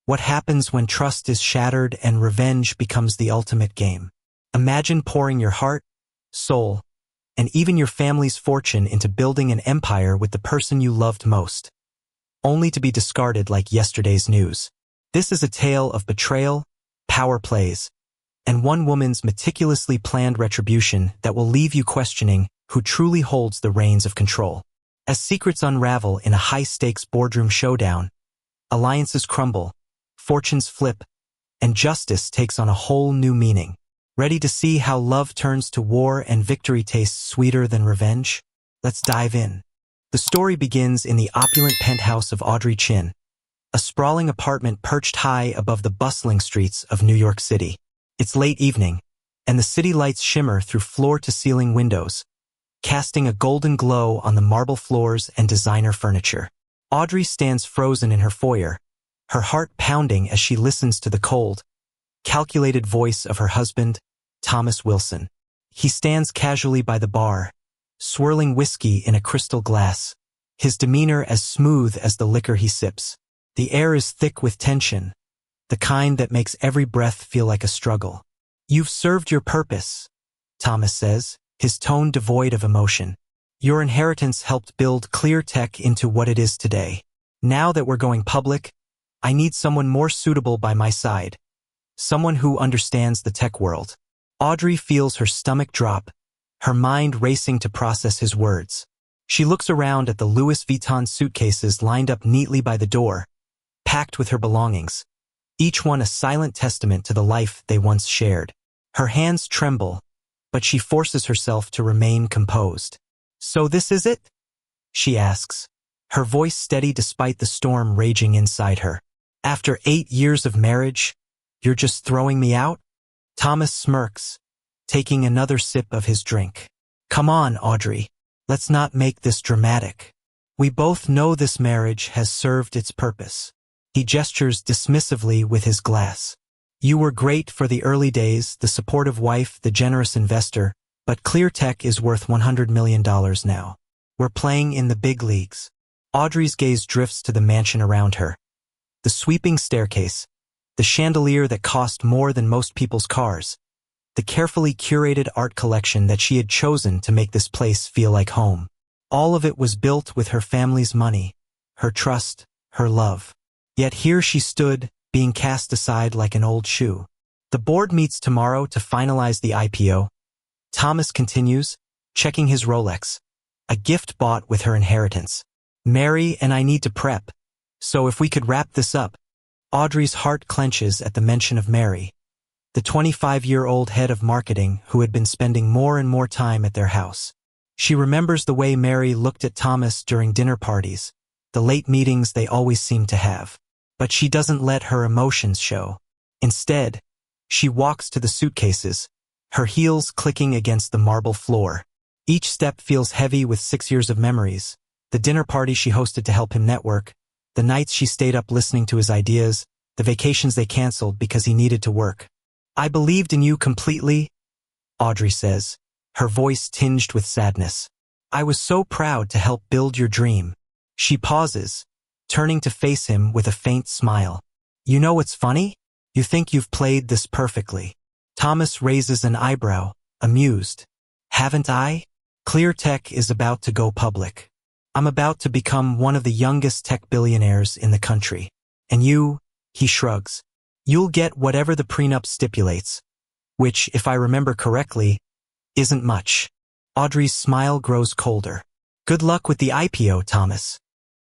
What happens when trust is shattered and revenge becomes the ultimate game? Imagine pouring your heart, soul, and even your family's fortune into building an empire with the person you loved most, only to be discarded like yesterday's news. This is a tale of betrayal, power plays, and one woman's meticulously planned retribution that will leave you questioning who truly holds the reins of control. As secrets unravel in a high-stakes boardroom showdown, alliances crumble, fortunes flip, and justice takes on a whole new meaning. Ready to see how love turns to war and victory tastes sweeter than revenge? Let's dive in. The story begins in the opulent penthouse of Audrey, a sprawling apartment perched high above the bustling streets of New York City. It's late evening, and the city lights shimmer through floor-to-ceiling windows, casting a golden glow on the marble floors and designer furniture. Audrey stands frozen in her foyer, her heart pounding as she listens to the cold, calculated voice of her husband, Thomas Wilson. He stands casually by the bar, swirling whiskey in a crystal glass, his demeanor as smooth as the liquor he sips. The air is thick with tension, the kind that makes every breath feel like a struggle. "You've served your purpose," Thomas says, his tone devoid of emotion. "Your inheritance helped build Clear Tech into what it is today. Now that we're going public, I need someone more suitable by my side, someone who understands the tech world." Audrey feels her stomach drop, her mind racing to process his words. She looks around at the Louis Vuitton suitcases lined up neatly by the door, packed with her belongings, each one a silent testament to the life they once shared. Her hands tremble, but she forces herself to remain composed. "So this is it?" she asks, her voice steady despite the storm raging inside her. "After 8 years of marriage, you're just throwing me out?" Thomas smirks, taking another sip of his drink. "Come on, Audrey. Let's not make this dramatic. We both know this marriage has served its purpose." He gestures dismissively with his glass. "You were great for the early days, the supportive wife, the generous investor, but Clear Tech is worth $100 million now. We're playing in the big leagues." Audrey's gaze drifts to the mansion around her. The sweeping staircase, the chandelier that cost more than most people's cars, the carefully curated art collection that she had chosen to make this place feel like home. All of it was built with her family's money, her trust, her love. Yet here she stood, being cast aside like an old shoe. "The board meets tomorrow to finalize the IPO," Thomas continues, checking his Rolex, a gift bought with her inheritance. "Mary and I need to prep, so if we could wrap this up." Audrey's heart clenches at the mention of Mary, the 25-year-old head of marketing who had been spending more and more time at their house. She remembers the way Mary looked at Thomas during dinner parties, the late meetings they always seemed to have. But she doesn't let her emotions show. Instead, she walks to the suitcases, her heels clicking against the marble floor. Each step feels heavy with 6 years of memories, the dinner party she hosted to help him network, the nights she stayed up listening to his ideas, the vacations they canceled because he needed to work. "I believed in you completely," Audrey says, her voice tinged with sadness. "I was so proud to help build your dream." She pauses, turning to face him with a faint smile. "You know what's funny? You think you've played this perfectly." Thomas raises an eyebrow, amused. "Haven't I? Clear Tech is about to go public. I'm about to become one of the youngest tech billionaires in the country. And you," he shrugs, "you'll get whatever the prenup stipulates, which, if I remember correctly, isn't much." Audrey's smile grows colder. "Good luck with the IPO, Thomas."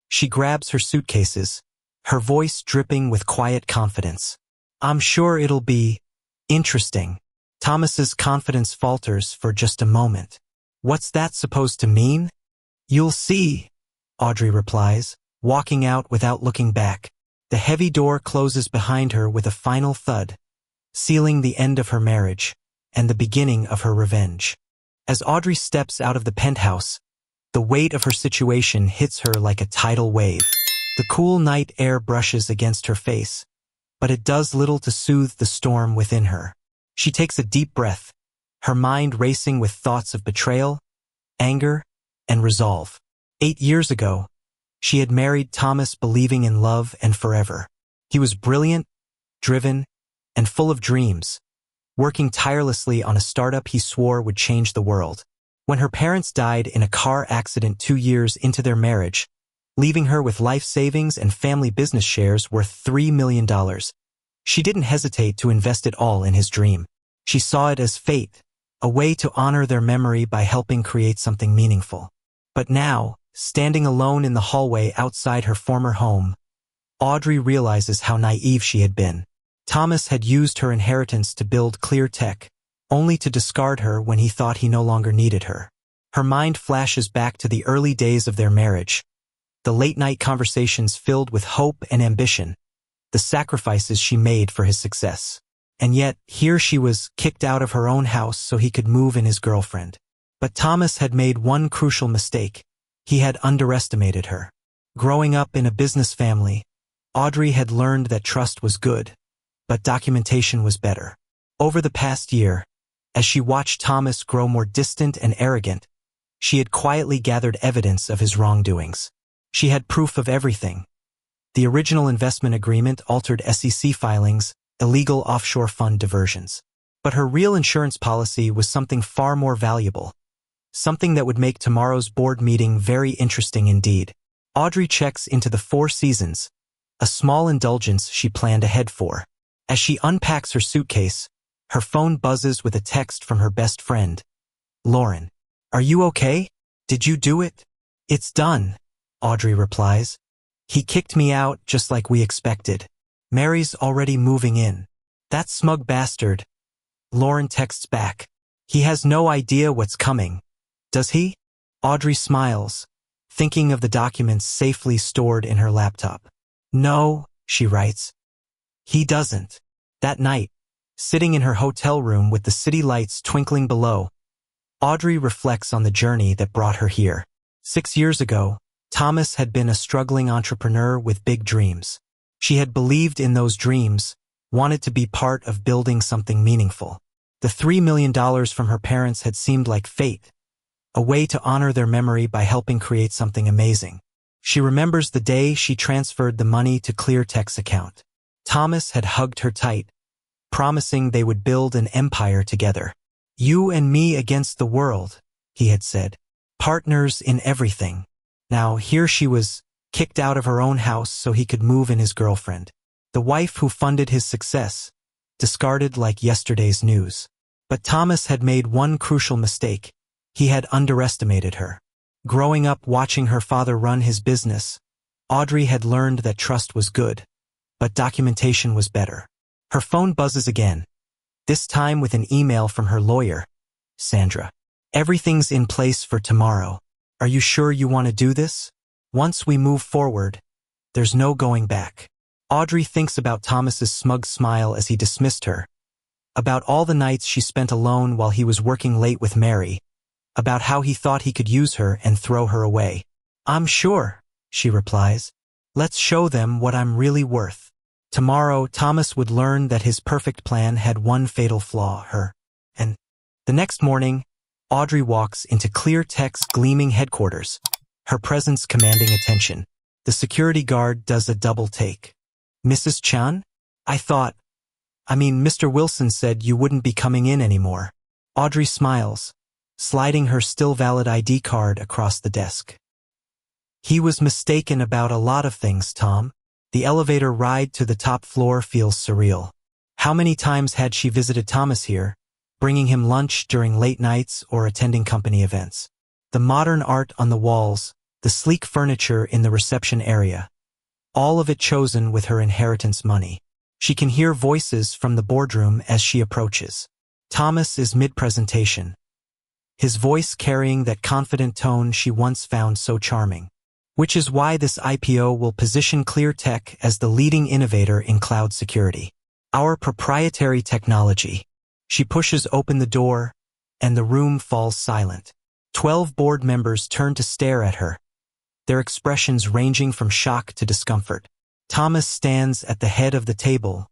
She grabs her suitcases, her voice dripping with quiet confidence. "I'm sure it'll be interesting." Thomas's confidence falters for just a moment. "What's that supposed to mean?" "You'll see," Audrey replies, walking out without looking back. The heavy door closes behind her with a final thud, sealing the end of her marriage and the beginning of her revenge. As Audrey steps out of the penthouse, the weight of her situation hits her like a tidal wave. The cool night air brushes against her face, but it does little to soothe the storm within her. She takes a deep breath, her mind racing with thoughts of betrayal, anger, and resolve. 8 years ago, she had married Thomas believing in love and forever. He was brilliant, driven, and full of dreams, working tirelessly on a startup he swore would change the world. When her parents died in a car accident 2 years into their marriage, leaving her with life savings and family business shares worth $3 million, she didn't hesitate to invest it all in his dream. She saw it as fate, a way to honor their memory by helping create something meaningful. But now, standing alone in the hallway outside her former home, Audrey realizes how naive she had been. Thomas had used her inheritance to build Clear Tech, only to discard her when he thought he no longer needed her. Her mind flashes back to the early days of their marriage, the late-night conversations filled with hope and ambition, the sacrifices she made for his success. And yet, here she was, kicked out of her own house so he could move in his girlfriend. But Thomas had made one crucial mistake. He had underestimated her. Growing up in a business family, Audrey had learned that trust was good, but documentation was better. Over the past year, as she watched Thomas grow more distant and arrogant, she had quietly gathered evidence of his wrongdoings. She had proof of everything. The original investment agreement altered SEC filings, illegal offshore fund diversions. But her real insurance policy was something far more valuable, something that would make tomorrow's board meeting very interesting indeed. Audrey checks into the Four Seasons, a small indulgence she planned ahead for. As she unpacks her suitcase, her phone buzzes with a text from her best friend. "Lauren, are you okay? Did you do it?" "It's done," Audrey replies. "He kicked me out just like we expected. Mary's already moving in." "That smug bastard," Lauren texts back. "He has no idea what's coming, does he?" Audrey smiles, thinking of the documents safely stored in her laptop. "No," she writes. "He doesn't." That night, sitting in her hotel room with the city lights twinkling below, Audrey reflects on the journey that brought her here. 6 years ago, Thomas had been a struggling entrepreneur with big dreams. She had believed in those dreams, wanted to be part of building something meaningful. The $3 million from her parents had seemed like fate, a way to honor their memory by helping create something amazing. She remembers the day she transferred the money to ClearTech's account. Thomas had hugged her tight, promising they would build an empire together. "You and me against the world," he had said. "Partners in everything." Now here she was, kicked out of her own house so he could move in his girlfriend. The wife who funded his success, discarded like yesterday's news. But Thomas had made one crucial mistake. He had underestimated her. Growing up watching her father run his business, Audrey had learned that trust was good, but documentation was better. Her phone buzzes again, this time with an email from her lawyer, Sandra. "Everything's in place for tomorrow. Are you sure you want to do this? Once we move forward, there's no going back." Audrey thinks about Thomas's smug smile as he dismissed her, about all the nights she spent alone while he was working late with Mary, about how he thought he could use her and throw her away. "I'm sure," she replies. "Let's show them what I'm really worth." Tomorrow, Thomas would learn that his perfect plan had one fatal flaw, her. And the next morning, Audrey walks into ClearTech's gleaming headquarters, her presence commanding attention. The security guard does a double take. "Mrs. Chan? Mr. Wilson said you wouldn't be coming in anymore." Audrey smiles, sliding her still valid ID card across the desk. "He was mistaken about a lot of things, Tom." The elevator ride to the top floor feels surreal. How many times had she visited Thomas here, bringing him lunch during late nights or attending company events? The modern art on the walls, the sleek furniture in the reception area, all of it chosen with her inheritance money. She can hear voices from the boardroom as she approaches. Thomas is mid-presentation, his voice carrying that confident tone she once found so charming. Which is why this IPO will position ClearTech as the leading innovator in cloud security. Our proprietary technology. She pushes open the door, and the room falls silent. 12 board members turn to stare at her, their expressions ranging from shock to discomfort. Thomas stands at the head of the table,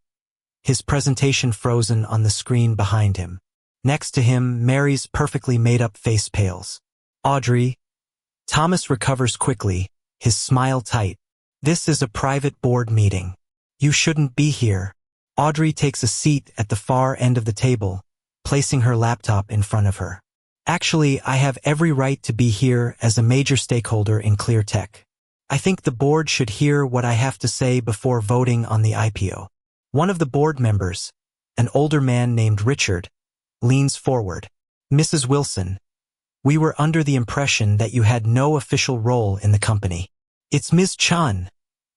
his presentation frozen on the screen behind him. Next to him, Mary's perfectly made-up face pales. "Audrey." Thomas recovers quickly, his smile tight. "This is a private board meeting. You shouldn't be here. Audrey takes a seat at the far end of the table, placing her laptop in front of her. Actually, I have every right to be here as a major stakeholder in ClearTech. I think the board should hear what I have to say before voting on the IPO. One of the board members, an older man named Richard, leans forward. Mrs. Wilson, we were under the impression that you had no official role in the company. It's Ms. Chun,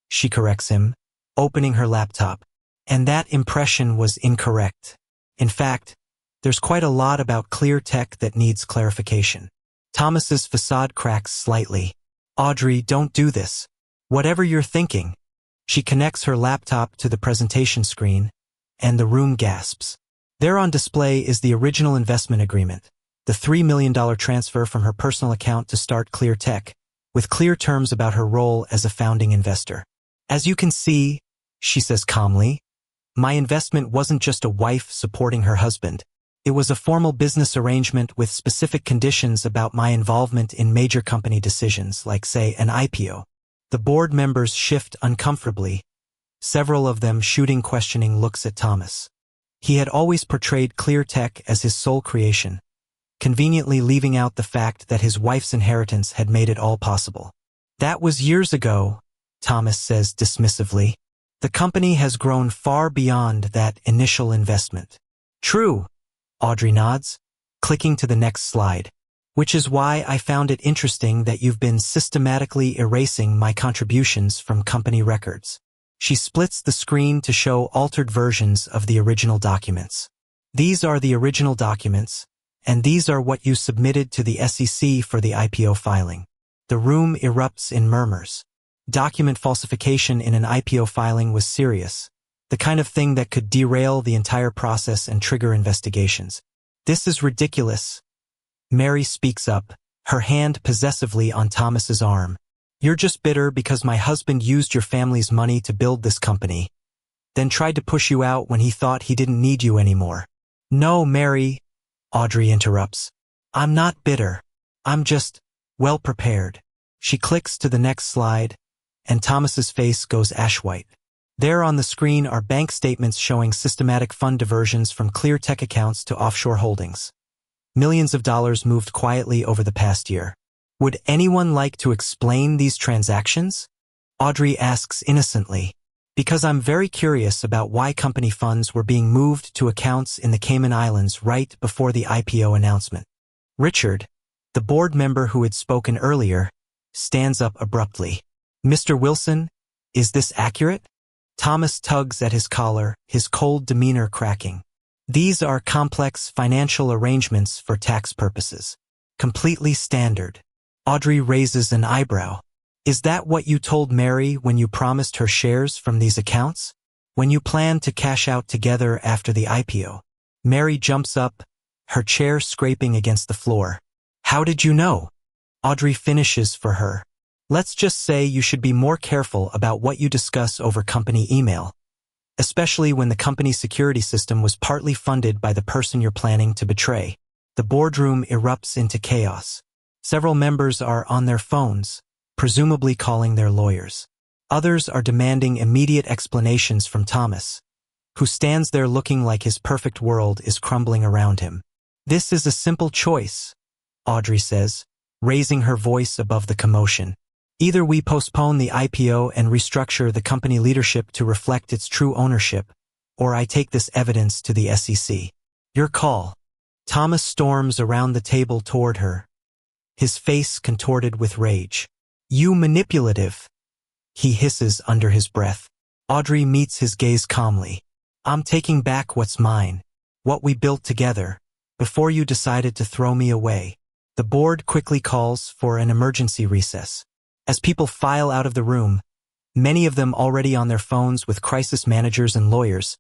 she corrects him, opening her laptop. And that impression was incorrect. In fact, there's quite a lot about ClearTech that needs clarification. Thomas's facade cracks slightly. Audrey, don't do this. Whatever you're thinking. She connects her laptop to the presentation screen, and the room gasps. There on display is the original investment agreement, the $3 million transfer from her personal account to start ClearTech, with clear terms about her role as a founding investor. As you can see, she says calmly, my investment wasn't just a wife supporting her husband. It was a formal business arrangement with specific conditions about my involvement in major company decisions, like, say, an IPO. The board members shift uncomfortably, several of them shooting questioning looks at Thomas. He had always portrayed ClearTech as his sole creation, conveniently leaving out the fact that his wife's inheritance had made it all possible. That was years ago, Thomas says dismissively. The company has grown far beyond that initial investment. True, Audrey nods, clicking to the next slide, which is why I found it interesting that you've been systematically erasing my contributions from company records. She splits the screen to show altered versions of the original documents. These are the original documents, and these are what you submitted to the SEC for the IPO filing. The room erupts in murmurs. Document falsification in an IPO filing was serious, the kind of thing that could derail the entire process and trigger investigations. This is ridiculous. Mary speaks up, her hand possessively on Thomas's arm. You're just bitter because my husband used your family's money to build this company, then tried to push you out when he thought he didn't need you anymore. No, Mary, Audrey interrupts. I'm not bitter. I'm just well prepared. She clicks to the next slide, and Thomas's face goes ash-white. There on the screen are bank statements showing systematic fund diversions from ClearTech accounts to offshore holdings. Millions of dollars moved quietly over the past year. Would anyone like to explain these transactions? Audrey asks innocently. Because I'm very curious about why company funds were being moved to accounts in the Cayman Islands right before the IPO announcement. Richard, the board member who had spoken earlier, stands up abruptly. Mr. Wilson, is this accurate? Thomas tugs at his collar, his cold demeanor cracking. These are complex financial arrangements for tax purposes. Completely standard. Audrey raises an eyebrow. Is that what you told Mary when you promised her shares from these accounts? When you planned to cash out together after the IPO? Mary jumps up, her chair scraping against the floor. How did you know? Audrey finishes for her. Let's just say you should be more careful about what you discuss over company email, especially when the company's security system was partly funded by the person you're planning to betray. The boardroom erupts into chaos. Several members are on their phones, presumably calling their lawyers. Others are demanding immediate explanations from Thomas, who stands there looking like his perfect world is crumbling around him. This is a simple choice, Audrey says, raising her voice above the commotion. Either we postpone the IPO and restructure the company leadership to reflect its true ownership, or I take this evidence to the SEC. Your call. Thomas storms around the table toward her, his face contorted with rage. You manipulative, he hisses under his breath. Audrey meets his gaze calmly. I'm taking back what's mine, what we built together, before you decided to throw me away. The board quickly calls for an emergency recess. As people file out of the room, many of them already on their phones with crisis managers and lawyers,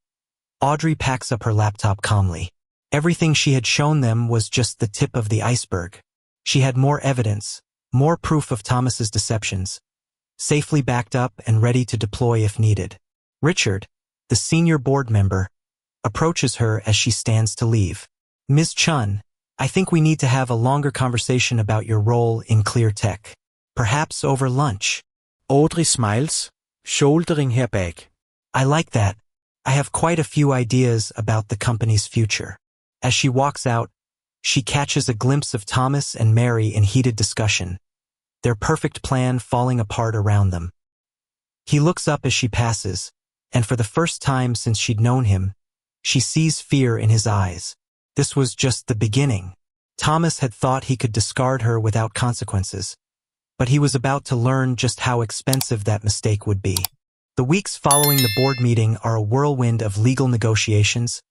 Audrey packs up her laptop calmly. Everything she had shown them was just the tip of the iceberg. She had more evidence, more proof of Thomas's deceptions, safely backed up and ready to deploy if needed. Richard, the senior board member, approaches her as she stands to leave. Ms. Chun, I think we need to have a longer conversation about your role in ClearTech. Perhaps over lunch. Audrey smiles, shouldering her bag. I like that. I have quite a few ideas about the company's future. As she walks out, she catches a glimpse of Thomas and Mary in heated discussion, their perfect plan falling apart around them. He looks up as she passes, and for the first time since she'd known him, she sees fear in his eyes. This was just the beginning. Thomas had thought he could discard her without consequences, but he was about to learn just how expensive that mistake would be. The weeks following the board meeting are a whirlwind of legal negotiations,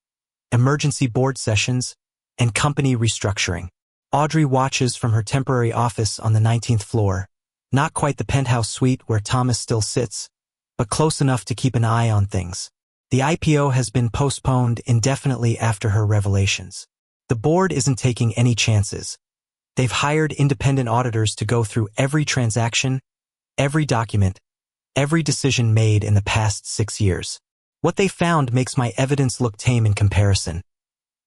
emergency board sessions, and company restructuring. Audrey watches from her temporary office on the 19th floor, not quite the penthouse suite where Thomas still sits, but close enough to keep an eye on things. The IPO has been postponed indefinitely after her revelations. The board isn't taking any chances. They've hired independent auditors to go through every transaction, every document, every decision made in the past 6 years. What they found makes my evidence look tame in comparison.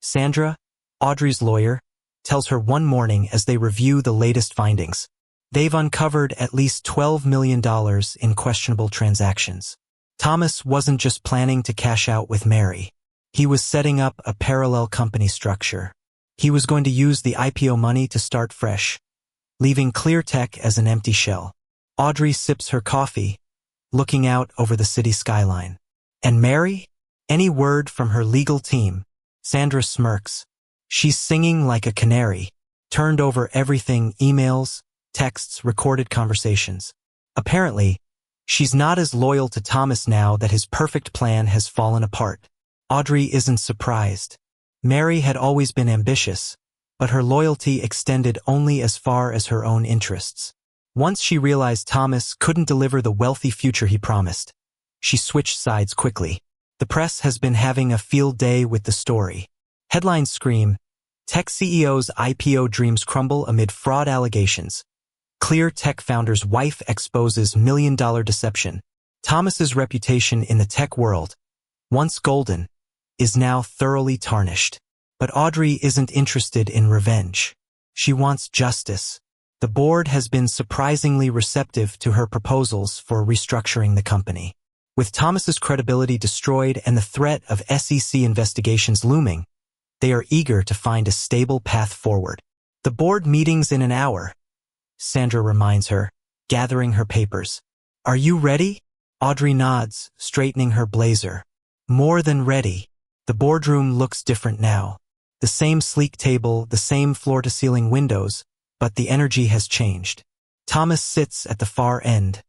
Sandra, Audrey's lawyer, tells her one morning as they review the latest findings. They've uncovered at least $12 million in questionable transactions. Thomas wasn't just planning to cash out with Mary. He was setting up a parallel company structure. He was going to use the IPO money to start fresh, leaving ClearTech as an empty shell. Audrey sips her coffee, looking out over the city skyline. And Mary? Any word from her legal team? Sandra smirks. She's singing like a canary, turned over everything: emails, texts, recorded conversations. Apparently, she's not as loyal to Thomas now that his perfect plan has fallen apart. Audrey isn't surprised. Mary had always been ambitious, but her loyalty extended only as far as her own interests. Once she realized Thomas couldn't deliver the wealthy future he promised, she switched sides quickly. The press has been having a field day with the story. Headlines scream, "Tech CEO's IPO dreams crumble amid fraud allegations." Clear Tech founder's wife exposes million-dollar deception. Thomas's reputation in the tech world, once golden, is now thoroughly tarnished. But Audrey isn't interested in revenge. She wants justice. The board has been surprisingly receptive to her proposals for restructuring the company. With Thomas's credibility destroyed and the threat of SEC investigations looming, they are eager to find a stable path forward. The board meeting's in an hour, Sandra reminds her, gathering her papers. Are you ready? Audrey nods, straightening her blazer. More than ready. The boardroom looks different now. The same sleek table, the same floor-to-ceiling windows, but the energy has changed. Thomas sits at the far end,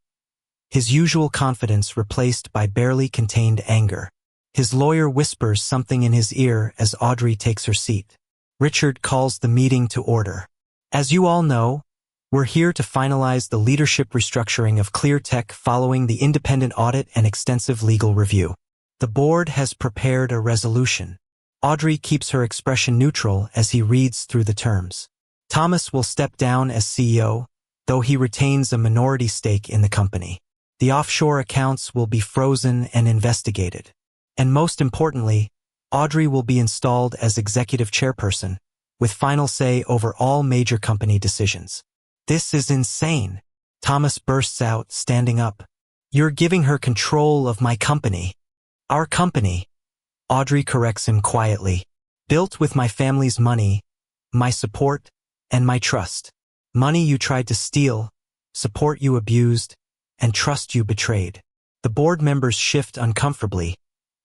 his usual confidence replaced by barely contained anger. His lawyer whispers something in his ear as Audrey takes her seat. Richard calls the meeting to order. As you all know, we're here to finalize the leadership restructuring of ClearTech following the independent audit and extensive legal review. The board has prepared a resolution. Audrey keeps her expression neutral as he reads through the terms. Thomas will step down as CEO, though he retains a minority stake in the company. The offshore accounts will be frozen and investigated. And most importantly, Audrey will be installed as executive chairperson, with final say over all major company decisions. This is insane. Thomas bursts out, standing up. You're giving her control of my company. Our company. Audrey corrects him quietly. Built with my family's money, my support, and my trust. Money you tried to steal, support you abused, and trust you betrayed. The board members shift uncomfortably,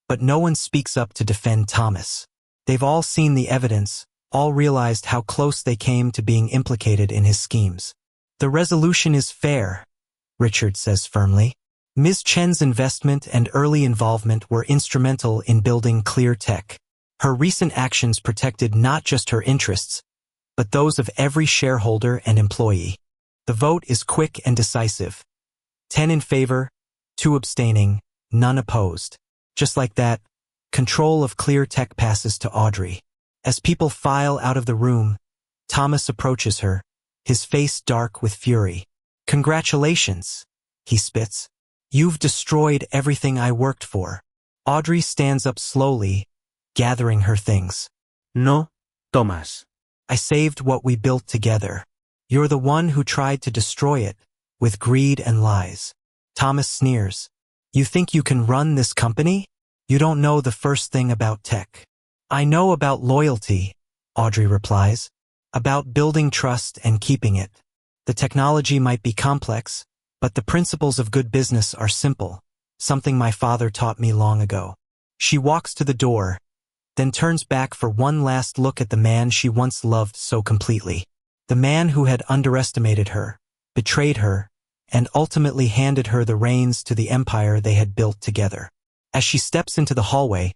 but no one speaks up to defend Thomas. They've all seen the evidence, all realized how close they came to being implicated in his schemes. The resolution is fair, Richard says firmly. Ms. Chen's investment and early involvement were instrumental in building ClearTech. Her recent actions protected not just her interests, but those of every shareholder and employee. The vote is quick and decisive. 10 in favor, 2 abstaining, none opposed. Just like that, control of ClearTech passes to Audrey. As people file out of the room, Thomas approaches her, his face dark with fury. Congratulations, he spits. You've destroyed everything I worked for. Audrey stands up slowly, gathering her things. No, Thomas. I saved what we built together. You're the one who tried to destroy it, with greed and lies. Thomas sneers. You think you can run this company? You don't know the first thing about tech. I know about loyalty, Audrey replies, about building trust and keeping it. The technology might be complex, but the principles of good business are simple, something my father taught me long ago. She walks to the door, then turns back for one last look at the man she once loved so completely. The man who had underestimated her, betrayed her, and ultimately handed her the reins to the empire they had built together. As she steps into the hallway,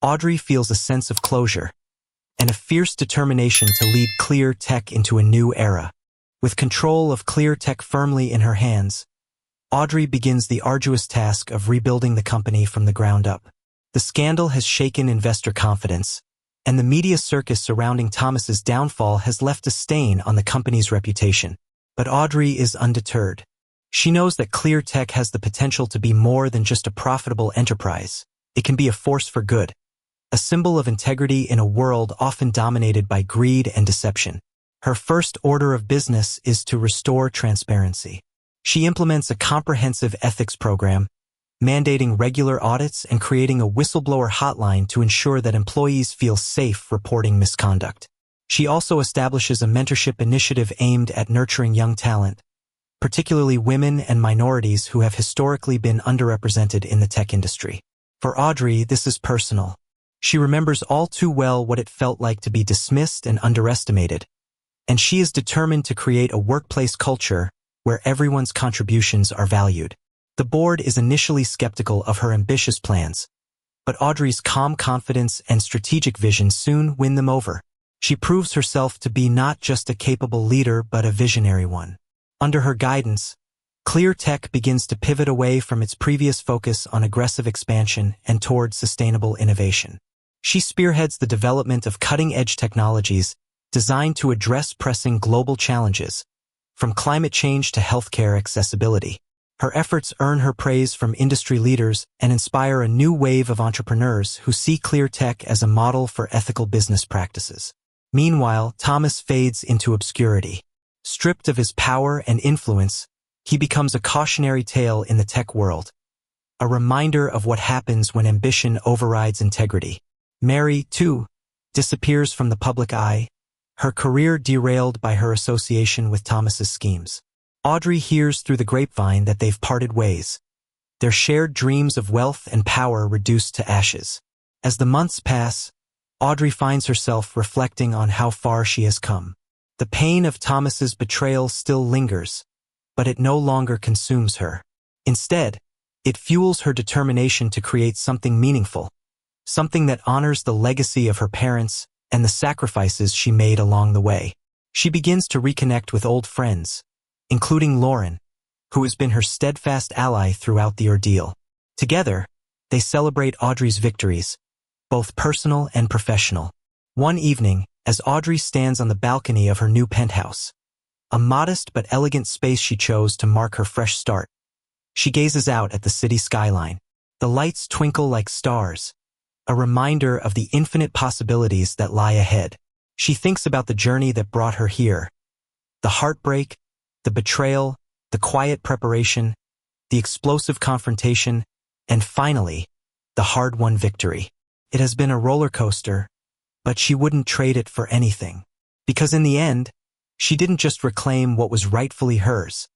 Audrey feels a sense of closure and a fierce determination to lead Clear Tech into a new era. With control of Clear Tech firmly in her hands, Audrey begins the arduous task of rebuilding the company from the ground up. The scandal has shaken investor confidence, and the media circus surrounding Thomas's downfall has left a stain on the company's reputation. But Audrey is undeterred. She knows that Clear Tech has the potential to be more than just a profitable enterprise. It can be a force for good, a symbol of integrity in a world often dominated by greed and deception. Her first order of business is to restore transparency. She implements a comprehensive ethics program, mandating regular audits and creating a whistleblower hotline to ensure that employees feel safe reporting misconduct. She also establishes a mentorship initiative aimed at nurturing young talent, particularly women and minorities who have historically been underrepresented in the tech industry. For Audrey, this is personal. She remembers all too well what it felt like to be dismissed and underestimated, and she is determined to create a workplace culture where everyone's contributions are valued. The board is initially skeptical of her ambitious plans, but Audrey's calm confidence and strategic vision soon win them over. She proves herself to be not just a capable leader but a visionary one. Under her guidance, Clear Tech begins to pivot away from its previous focus on aggressive expansion and toward sustainable innovation. She spearheads the development of cutting-edge technologies designed to address pressing global challenges, from climate change to healthcare accessibility. Her efforts earn her praise from industry leaders and inspire a new wave of entrepreneurs who see Clear Tech as a model for ethical business practices. Meanwhile, Thomas fades into obscurity. Stripped of his power and influence, he becomes a cautionary tale in the tech world, a reminder of what happens when ambition overrides integrity. Mary, too, disappears from the public eye, her career derailed by her association with Thomas's schemes. Audrey hears through the grapevine that they've parted ways, their shared dreams of wealth and power reduced to ashes. As the months pass, Audrey finds herself reflecting on how far she has come. The pain of Thomas's betrayal still lingers, but it no longer consumes her. Instead, it fuels her determination to create something meaningful, something that honors the legacy of her parents and the sacrifices she made along the way. She begins to reconnect with old friends, including Lauren, who has been her steadfast ally throughout the ordeal. Together, they celebrate Audrey's victories, both personal and professional. One evening, as Audrey stands on the balcony of her new penthouse, a modest but elegant space she chose to mark her fresh start, she gazes out at the city skyline. The lights twinkle like stars, a reminder of the infinite possibilities that lie ahead. She thinks about the journey that brought her here, the heartbreak, the betrayal, the quiet preparation, the explosive confrontation, and finally, the hard-won victory. It has been a roller coaster, but she wouldn't trade it for anything. Because in the end, she didn't just reclaim what was rightfully hers.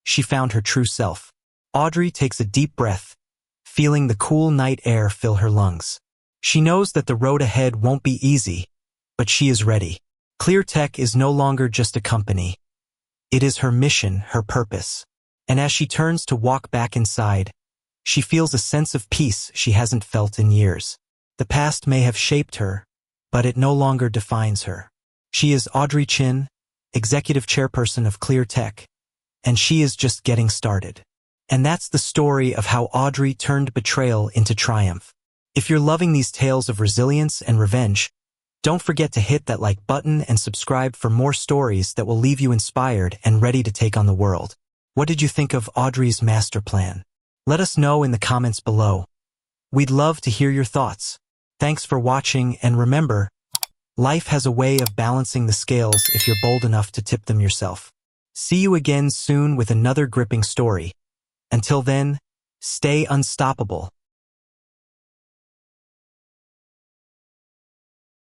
She found her true self. Audrey takes a deep breath, feeling the cool night air fill her lungs. She knows that the road ahead won't be easy, but she is ready. Clear Tech is no longer just a company. It is her mission, her purpose. And as she turns to walk back inside, she feels a sense of peace she hasn't felt in years. The past may have shaped her, but it no longer defines her. She is Audrey Chin, executive chairperson of Clear Tech, and she is just getting started. And that's the story of how Audrey turned betrayal into triumph. If you're loving these tales of resilience and revenge, don't forget to hit that like button and subscribe for more stories that will leave you inspired and ready to take on the world. What did you think of Audrey's master plan? Let us know in the comments below. We'd love to hear your thoughts. Thanks for watching, and remember, life has a way of balancing the scales if you're bold enough to tip them yourself. See you again soon with another gripping story. Until then, Stay unstoppable.